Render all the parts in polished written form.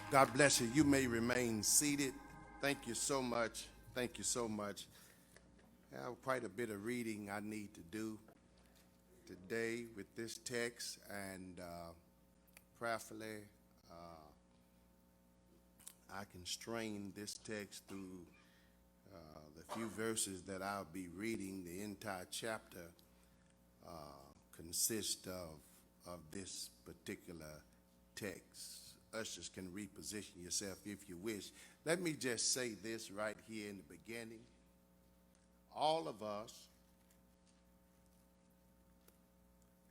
God bless you. You may remain seated. Thank you so much. Thank you so much. I have quite a bit of reading I need to do today with this text, and prayerfully, I can strain this text through the few verses that I'll be reading. The entire chapter consists of this particular text. Ushers can reposition yourself if you wish. Let me just say this right here in the beginning. All of us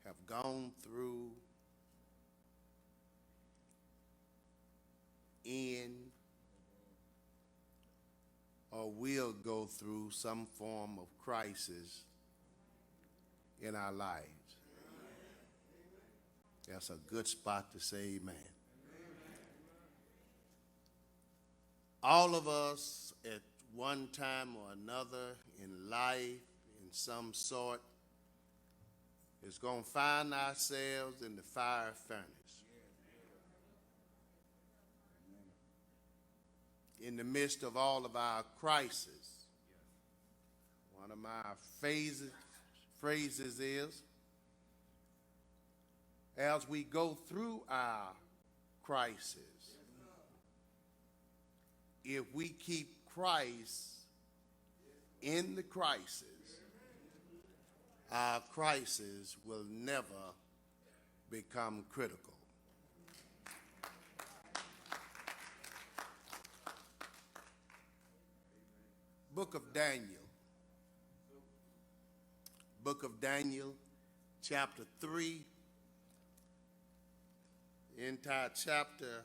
have gone through, in, or will go through some form of crisis in our lives. That's a good spot to say amen. All of us at one time or another in life, in some sort, is going to find ourselves in the fire furnace. In the midst of all of our crises. One of my phrases is, as we go through our crisis, if we keep Christ in the crisis, our crisis will never become critical. Book of Daniel, chapter 3. The entire chapter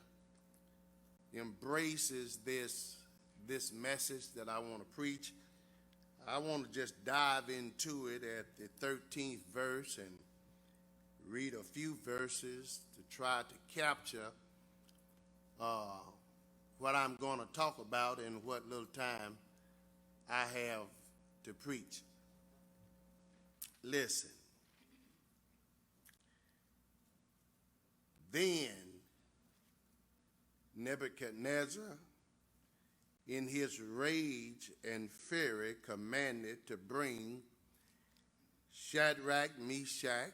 embraces this message that I want to preach. I want to just dive into it at the 13th verse and read a few verses to try to capture what I'm going to talk about and what little time I have to preach. Listen. Then Nebuchadnezzar, in his rage and fury, commanded to bring Shadrach, Meshach,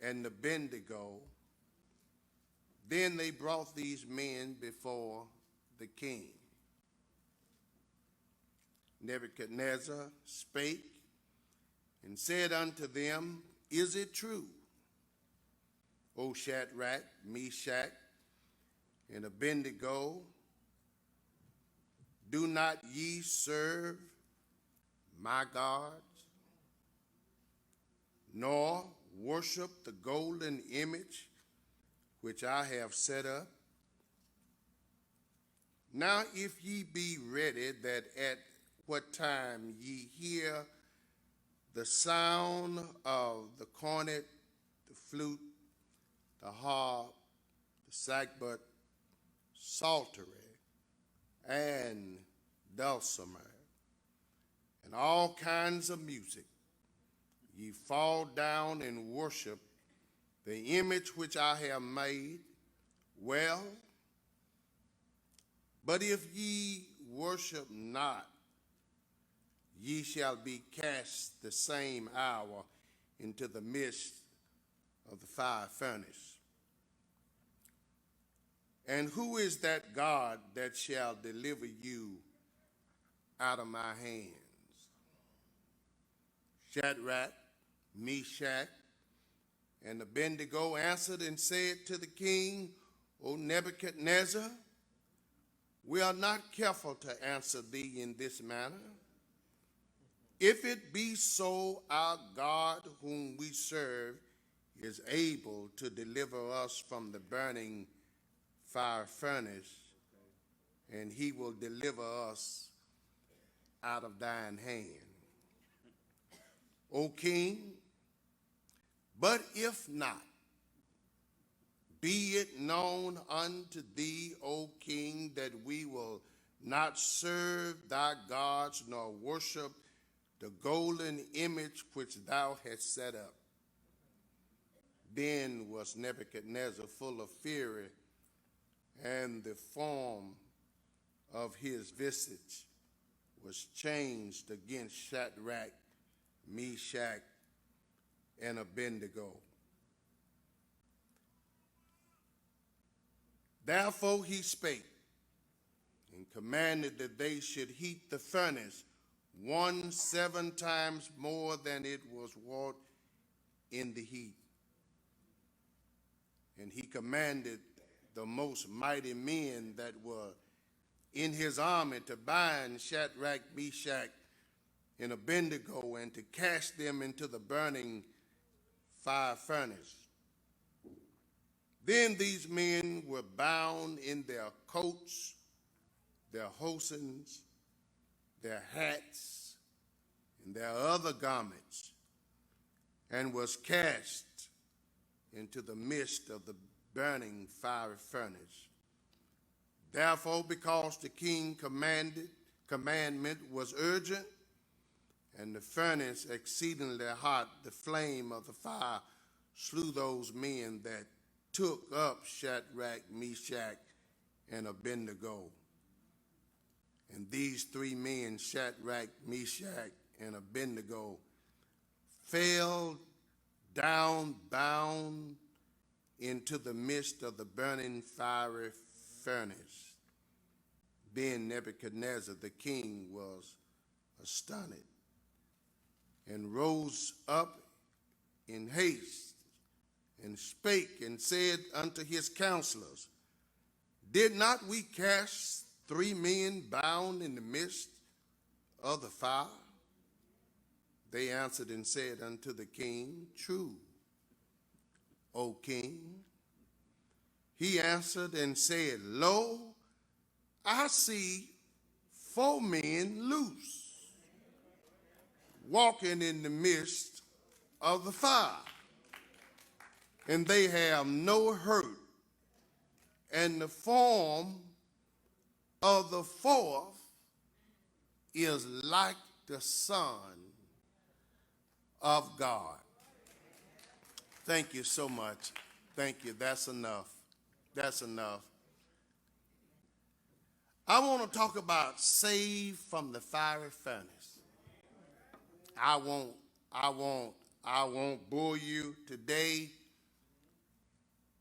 and Abednego. Then they brought these men before the king. Nebuchadnezzar spake and said unto them, Is it true, O Shadrach, Meshach, and Abednego, do not ye serve my gods, nor worship the golden image which I have set up? Now if ye be ready, that at what time ye hear the sound of the cornet, the flute, the harp, the sackbut, psaltery, and dulcimer, and all kinds of music, ye fall down and worship the image which I have made. Well, but if ye worship not, ye shall be cast the same hour into the midst of the fire furnace. And who is that God that shall deliver you out of my hands? Shadrach, Meshach, and Abednego answered and said to the king, O Nebuchadnezzar, we are not careful to answer thee in this manner. If it be so, our God whom we serve is able to deliver us from the burning fire furnace, and he will deliver us out of thine hand. O king, but if not, be it known unto thee, O king, that we will not serve thy gods nor worship the golden image which thou hast set up. Then was Nebuchadnezzar full of fury and the form of his visage was changed against Shadrach, Meshach, and Abednego. Therefore he spake and commanded that they should heat the furnace 7 times more than it was wrought in the heat. And he commanded the most mighty men that were in his army to bind Shadrach, Meshach, and Abednego, and to cast them into the burning fire furnace. Then these men were bound in their coats, their horsens, their hats, and their other garments, and was cast into the midst of the burning fiery furnace. Therefore, because the king commandment was urgent, and the furnace exceedingly hot, the flame of the fire slew those men that took up Shadrach, Meshach, and Abednego. And these 3 men, Shadrach, Meshach, and Abednego, fell down bound into the midst of the burning fiery furnace. Then Nebuchadnezzar the king was astonished, and rose up in haste, and spake and said unto his counselors, Did not we cast 3 men bound in the midst of the fire? They answered and said unto the king, True, O king. He answered and said, Lo, I see 4 men loose, walking in the midst of the fire, and they have no hurt, and the form of the 4th is like the Son of God. Thank you so much. Thank you. That's enough. That's enough. I want to talk about saved from the fiery furnace. I won't bore you today.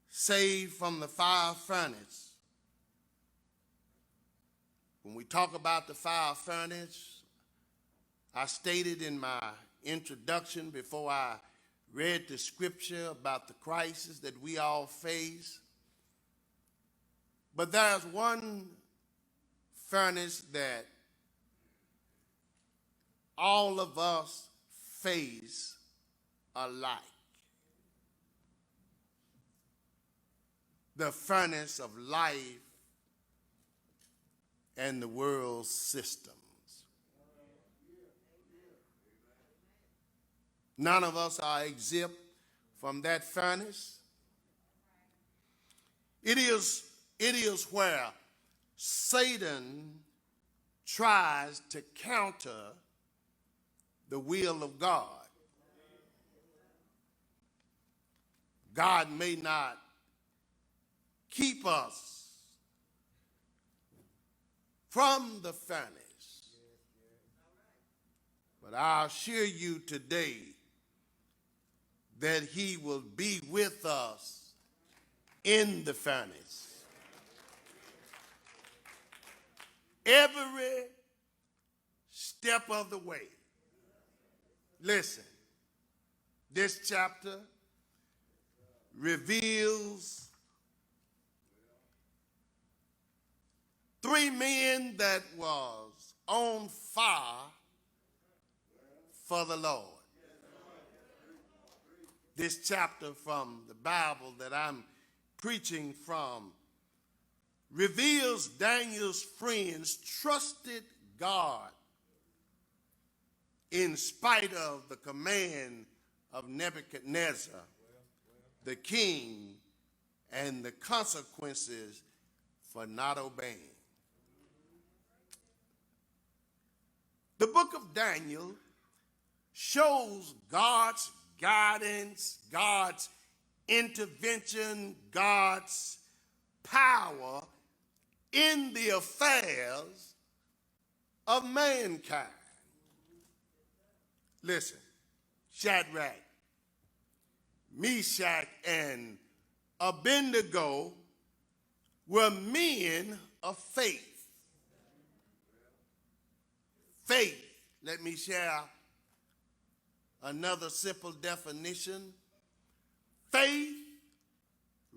Saved from the fire furnace. When we talk about the fire furnace, I stated in my introduction before I read the scripture about the crisis that we all face. But there's one furnace that all of us face alike. The furnace of life and the world's systems. None of us are exempt from that furnace. It is where Satan tries to counter the will of God. God may not keep us from the furnace, but I assure you today that he will be with us in the furnace. Every step of the way. Listen, this chapter reveals 3 men that was on fire for the Lord. This chapter from the Bible that I'm preaching from reveals Daniel's friends trusted God in spite of the command of Nebuchadnezzar, the king, and the consequences for not obeying. The book of Daniel shows God's guidance, God's intervention, God's power in the affairs of mankind. Listen, Shadrach, Meshach, and Abednego were men of faith. Faith, let me share another simple definition. Faith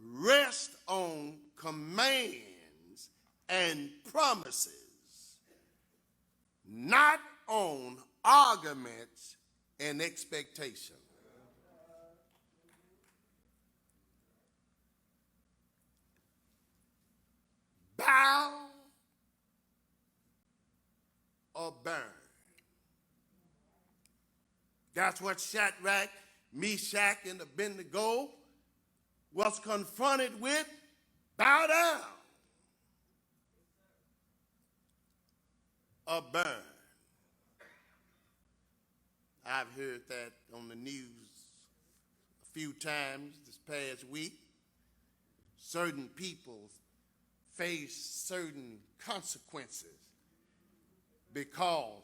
rests on commands and promises, not on arguments and expectations. Bow or burn. That's what Shadrach, Meshach, and Abednego was confronted with. Bow down or burn. I've heard that on the news a few times this past week. Certain people face certain consequences because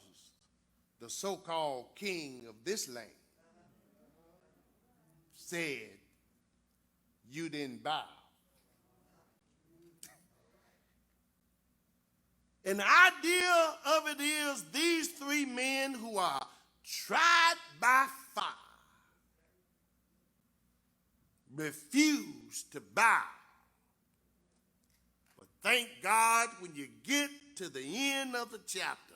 the so-called king of this land said, you didn't bow. An idea of it is these three men who are tried by fire refuse to bow. But thank God when you get to the end of the chapter,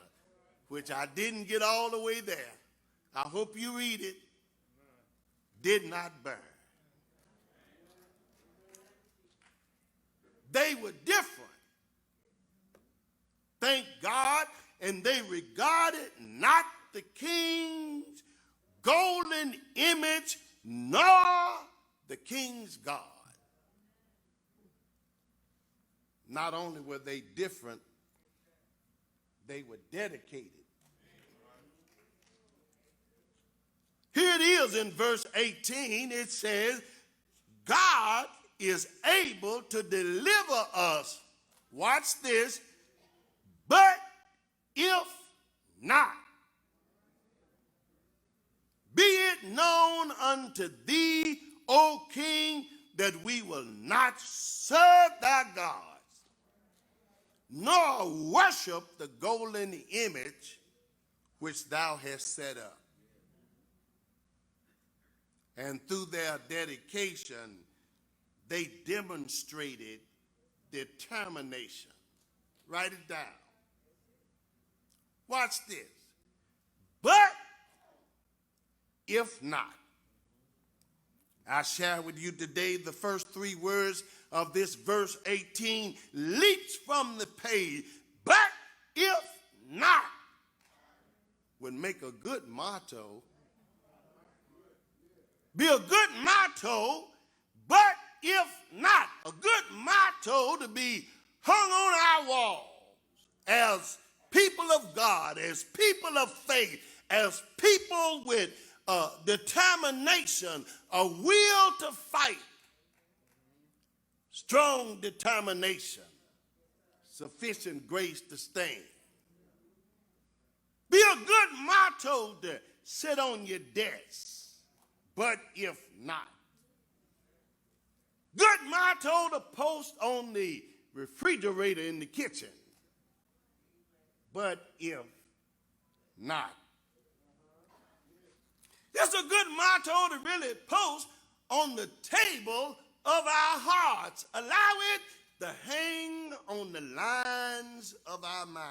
which I didn't get all the way there, I hope you read it, did not burn. They were different. Thank God, and they regarded not the king's golden image, nor the king's God. Not only were they different, they were dedicated. Here it is in verse 18. It says, God is able to deliver us. Watch this. But if not, be it known unto thee, O king, that we will not serve thy gods, nor worship the golden image which thou hast set up. And through their dedication, they demonstrated determination. Write it down. Watch this. But if not, I share with you today the first three words of this verse 18 leaps from the page. But if not would make a good motto. Be a good motto, but if not, a good motto to be hung on our walls as people of God, as people of faith, as people with determination, a will to fight, strong determination, sufficient grace to stand. Be a good motto to sit on your desk, but if not. Good motto to post on the refrigerator in the kitchen, but if not. It's a good motto to really post on the table of our hearts. Allow it to hang on the lines of our mind.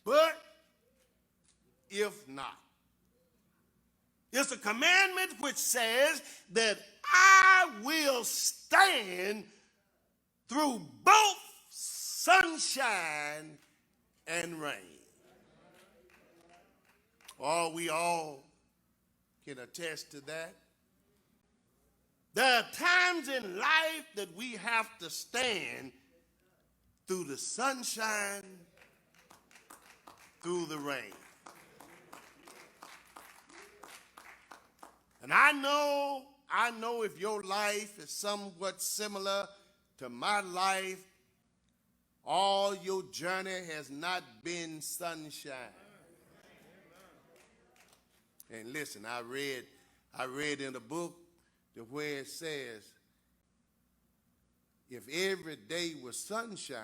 But if not. It's a commandment which says that I will stand through both sunshine and rain. Oh, we all can attest to that. There are times in life that we have to stand through the sunshine, through the rain. And I know I know if your life is somewhat similar to my life, all your journey has not been sunshine. And listen, I read in the book where it says, if every day was sunshine,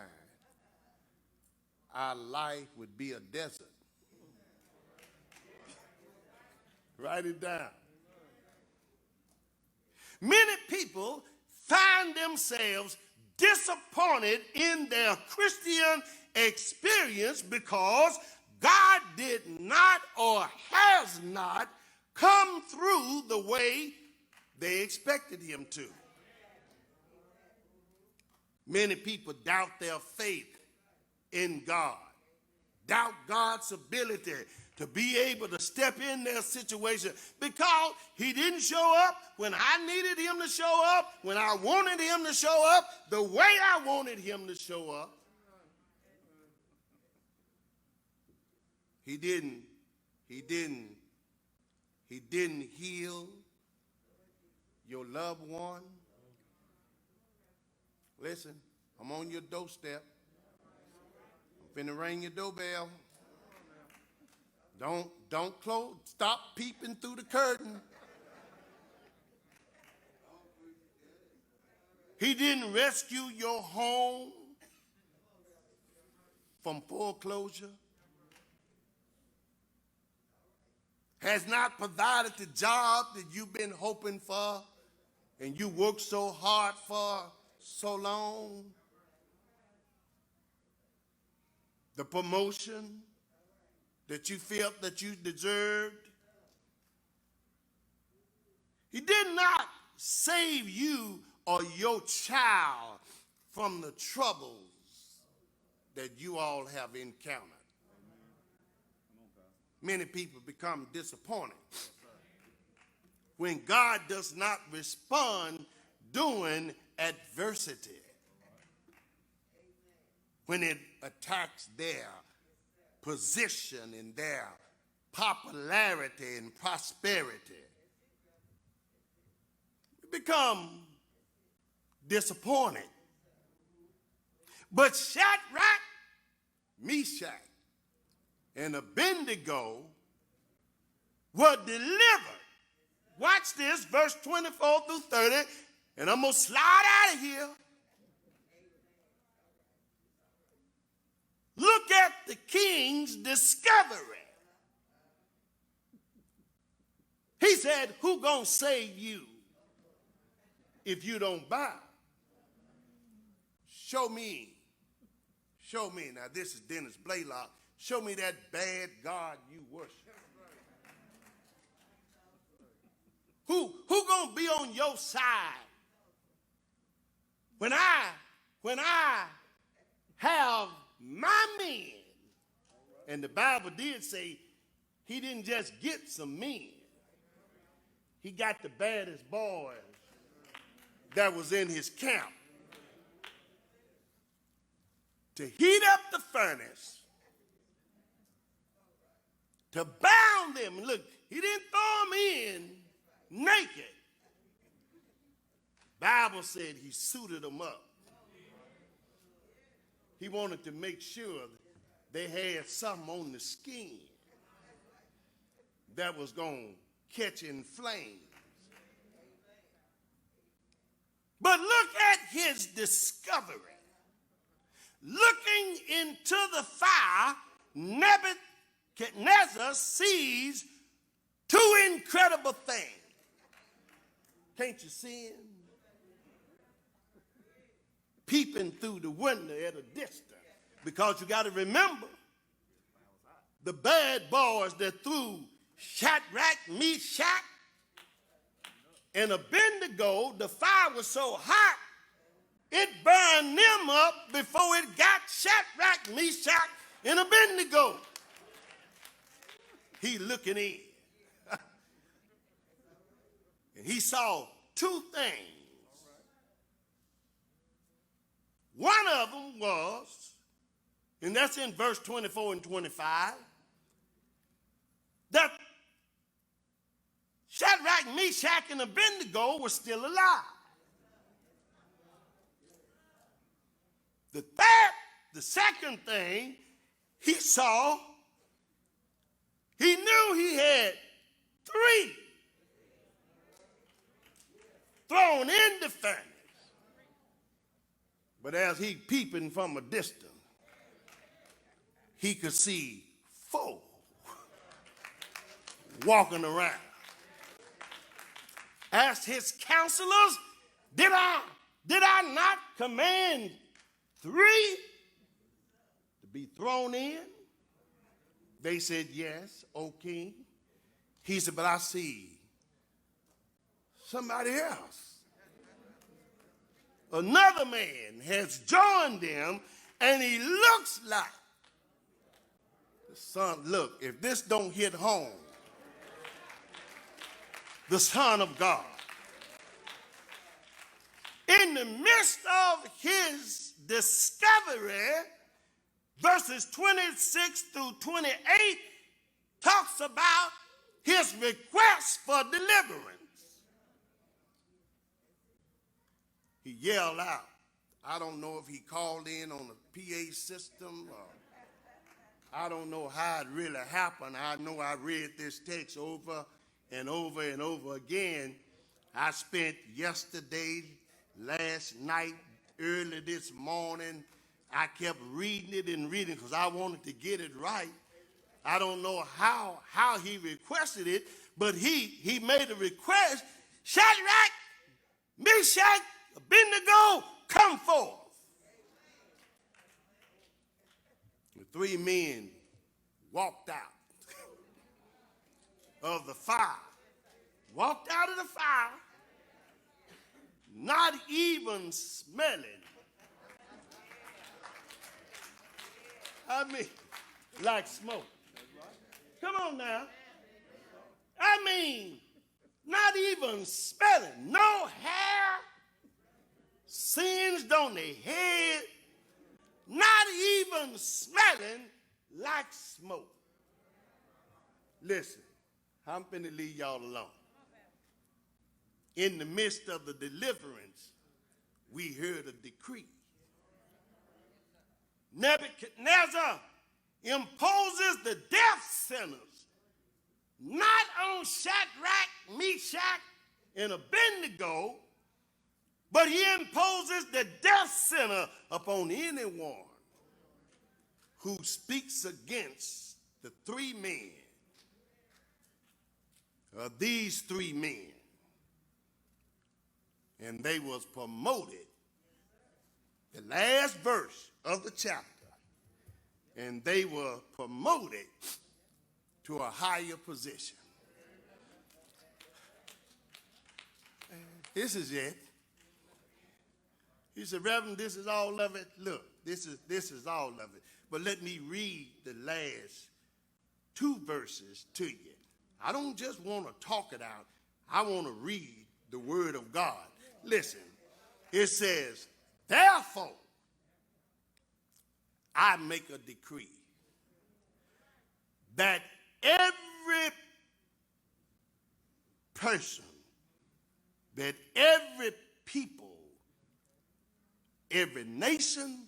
our life would be a desert. Write it down. Many people find themselves disappointed in their Christian experience because God did not or has not come through the way they expected him to. Many people doubt their faith in God, doubt God's ability to be able to step in their situation because he didn't show up when I needed him to show up, when I wanted him to show up, the way I wanted him to show up. He didn't heal your loved one. Listen, I'm on your doorstep. I'm finna ring your doorbell. Don't close. Stop peeping through the curtain. He didn't rescue your home from foreclosure. Has not provided the job that you've been hoping for and you worked so hard for so long. The promotion that you felt that you deserved. He did not save you or your child from the troubles that you all have encountered. Many people become disappointed when God does not respond during adversity, when it attacks their position and their popularity and prosperity. We become disappointed. But Shadrach, Meshach, and Abednego were delivered. Watch this, verse 24 through 30, and I'm going to slide out of here. Look at the king's discovery. He said, who gonna save you if you don't bow? Show me. Now this is Dennis Blaylock. Show me that bad God you worship. Who gonna be on your side when I have my men? And the Bible did say he didn't just get some men. He got the baddest boys that was in his camp to heat up the furnace, to bound them. And look, he didn't throw them in naked. Bible said he suited them up. He wanted to make sure they had something on the skin that was going to catch in flames. But look at his discovery. Looking into the fire, Nebuchadnezzar sees two incredible things. Can't you see him? Peeping through the window at a distance. Because you got to remember, the bad boys that threw Shadrach, Meshach, and Abednego, the fire was so hot, it burned them up before it got Shadrach, Meshach, and Abednego. He looking in. And he saw two things. One of them was, and that's in verse 24 and 25, that Shadrach, Meshach, and Abednego were still alive. The second thing he saw, he knew he had three thrown in the furnace. But as he peeping from a distance, he could see four walking around. Asked his counselors, did I not command three to be thrown in? They said, yes, O king. He said, but I see somebody else. Another man has joined them, and he looks like the son. Look, if this don't hit home, the Son of God. In the midst of his discovery, verses 26 through 28 talks about his request for deliverance. He yelled out. I don't know if he called in on a PA system or I don't know how it really happened. I know I read this text over and over and over again. I spent yesterday, last night, early this morning, I kept reading it and reading because I wanted to get it right. I don't know how he requested it, but he made a request. Shadrach, Meshach, Abednego, come forth. The three men walked out of the fire. Walked out of the fire, not even smelling. I mean, like smoke. Come on now. I mean, not even smelling. No hair, singed on their head, not even smelling like smoke. Listen, I'm finna leave y'all alone. In the midst of the deliverance, we heard a decree. Nebuchadnezzar imposes the death sentence, not on Shadrach, Meshach, and Abednego, but he imposes the death sentence upon anyone who speaks against the three men, these three men. And they was promoted, the last verse of the chapter, and they were promoted to a higher position. This is it. He said, Reverend, this is all of it. Look, this is all of it. But let me read the last two verses to you. I don't just want to talk it out. I want to read the word of God. Listen, it says, therefore, I make a decree that every person, that every people, every nation,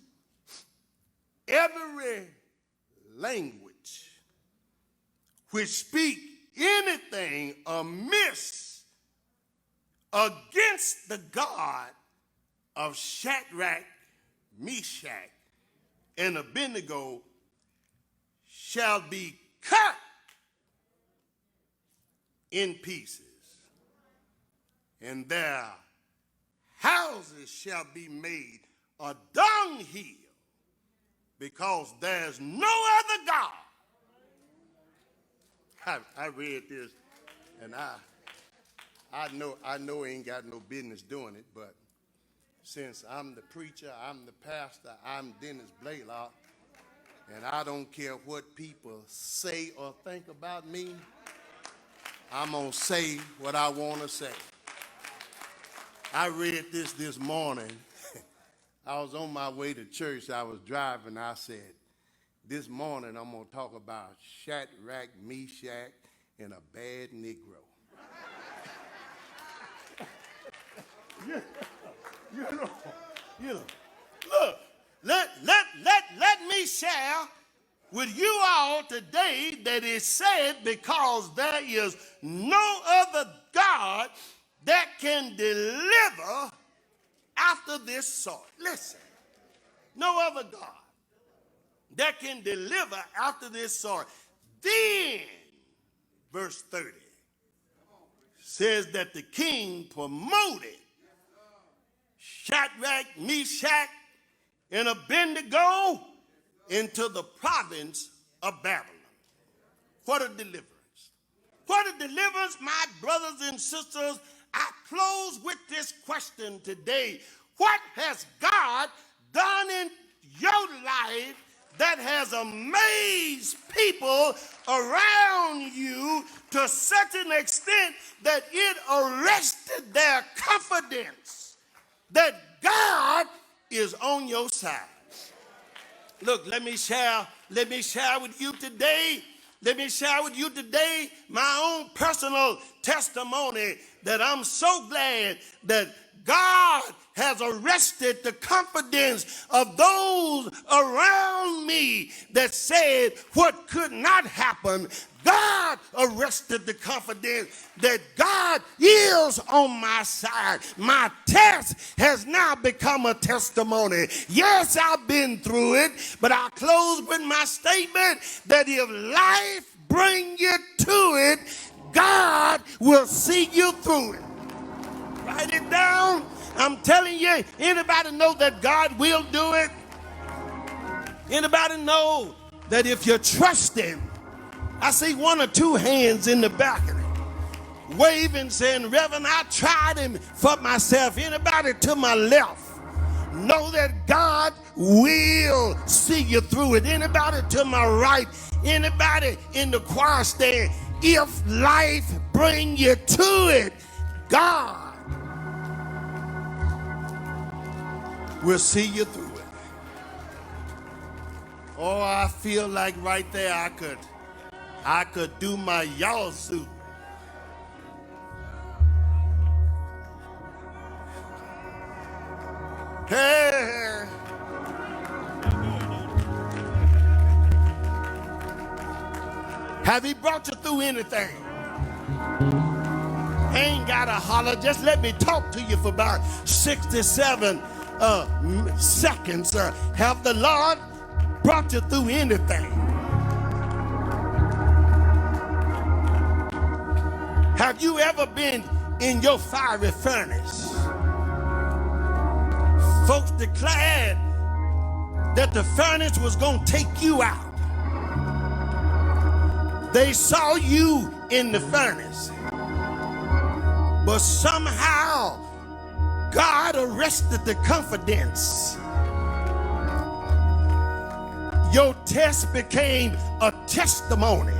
every language which speak anything amiss against the God of Shadrach, Meshach, and Abednego shall be cut in pieces, and their houses shall be made a dunghill, because there's no other God. I read this, and I know ain't got no business doing it, but since I'm the preacher, I'm the pastor, I'm Dennis Blaylock, and I don't care what people say or think about me, I'm going to say what I want to say. I read this morning. I was on my way to church. I was driving. I said, this morning I'm going to talk about Shadrach, Meshach, and a bad Negro. You know, you know. Look, let me share with you all today that is said because there is no other God that can deliver after this sort. Listen, no other God that can deliver after this sort. Then, verse 30 says that the king promoted Shadrach, Meshach, and Abednego into the province of Babylon. What a deliverance. What a deliverance, my brothers and sisters. I close with this question today. What has God done in your life that has amazed people around you to such an extent that it arrested their confidence that God is on your side? Look, let me share with you today. Let me share with you today my own personal testimony that I'm so glad that God has arrested the confidence of those around me that said what could not happen. God arrested the confidence that God is on my side. My test has now become a testimony. Yes, I've been through it, but I close with my statement that if life bring you to it, God will see you through it. Write it down. I'm telling you, anybody know that God will do it? Anybody know that if you trust him? I see one or two hands in the balcony waving, saying, Reverend, I tried him for myself. Anybody to my left know that God will see you through it? Anybody to my right? Anybody in the choir stand? If life bring you to it, God will see you through it. Oh, I feel like right there I could do my y'all suit. Hey. Have he brought you through anything? Ain't gotta holler. Just let me talk to you for about 67 seconds. Have the Lord brought you through anything? Have you ever been in your fiery furnace? Folks declared that the furnace was going to take you out. They saw you in the furnace, but somehow God arrested the confidence. Your test became a testimony,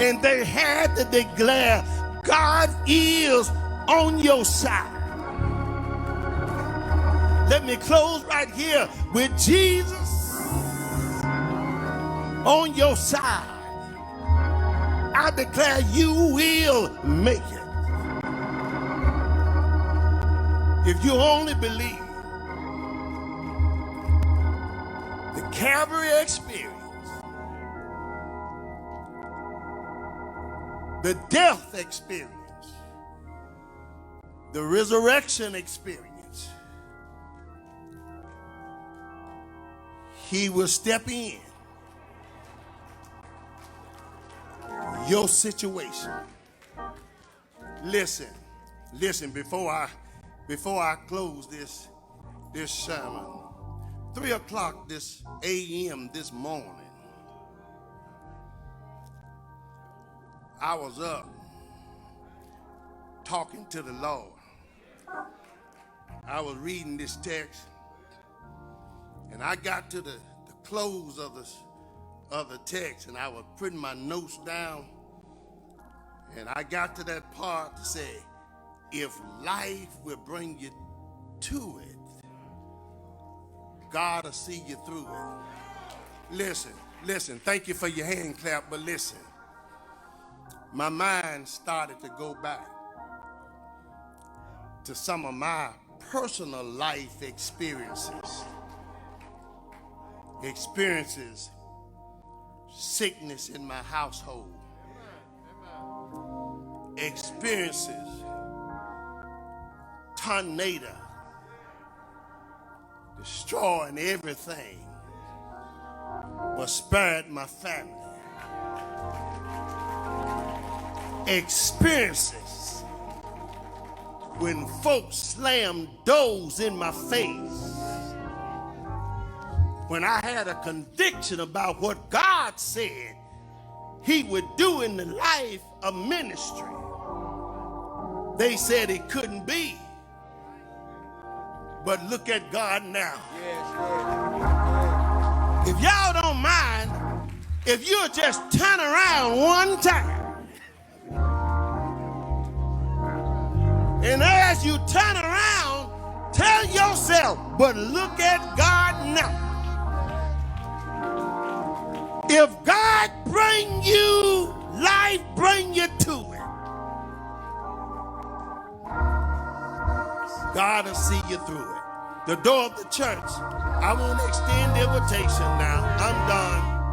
and they had to declare God is on your side. Let me close right here with Jesus on your side. I declare you will make it. If you only believe. The Calvary experience, the death experience, the resurrection experience, he will step in your situation. Listen, before I close this sermon, 3 o'clock this a.m. this morning, I was up talking to the Lord. I was reading this text, and I got to the close of the text, and I was putting my notes down, and I got to that part to say, if life will bring you to it, God will see you through it. Listen, thank you for your hand clap, but listen. My mind started to go back. to some of my personal life experiences. Sickness in my household. Experiences, tornado, destroying everything, but spared my family. Experiences when folks slammed doors in my face. When I had a conviction about what God said he would do in the life of ministry, they said it couldn't be. But look at God now. If y'all don't mind, if you'll just turn around one time, and as you turn around, tell yourself, but look at God now. If God bring you life, bring you to it. God will see you through it. The door of the church. I won't extend the invitation now. I'm done.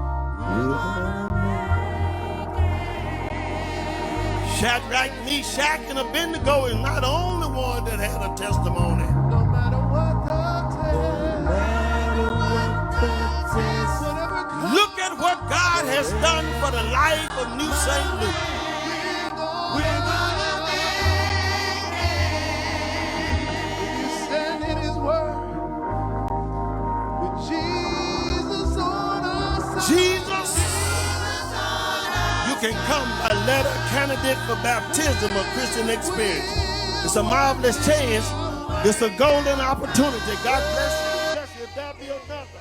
Shadrach, Meshach, and Abednego is not the only one that had a testimony. No matter what God says, Look at what God has done for the life of New St. Luke. we're gonna make it. You stand in his word with Jesus on our side. Jesus, you can come by letter, candidate for baptism or Christian experience. It's a marvelous chance. It's a golden opportunity. God bless you. If there be another.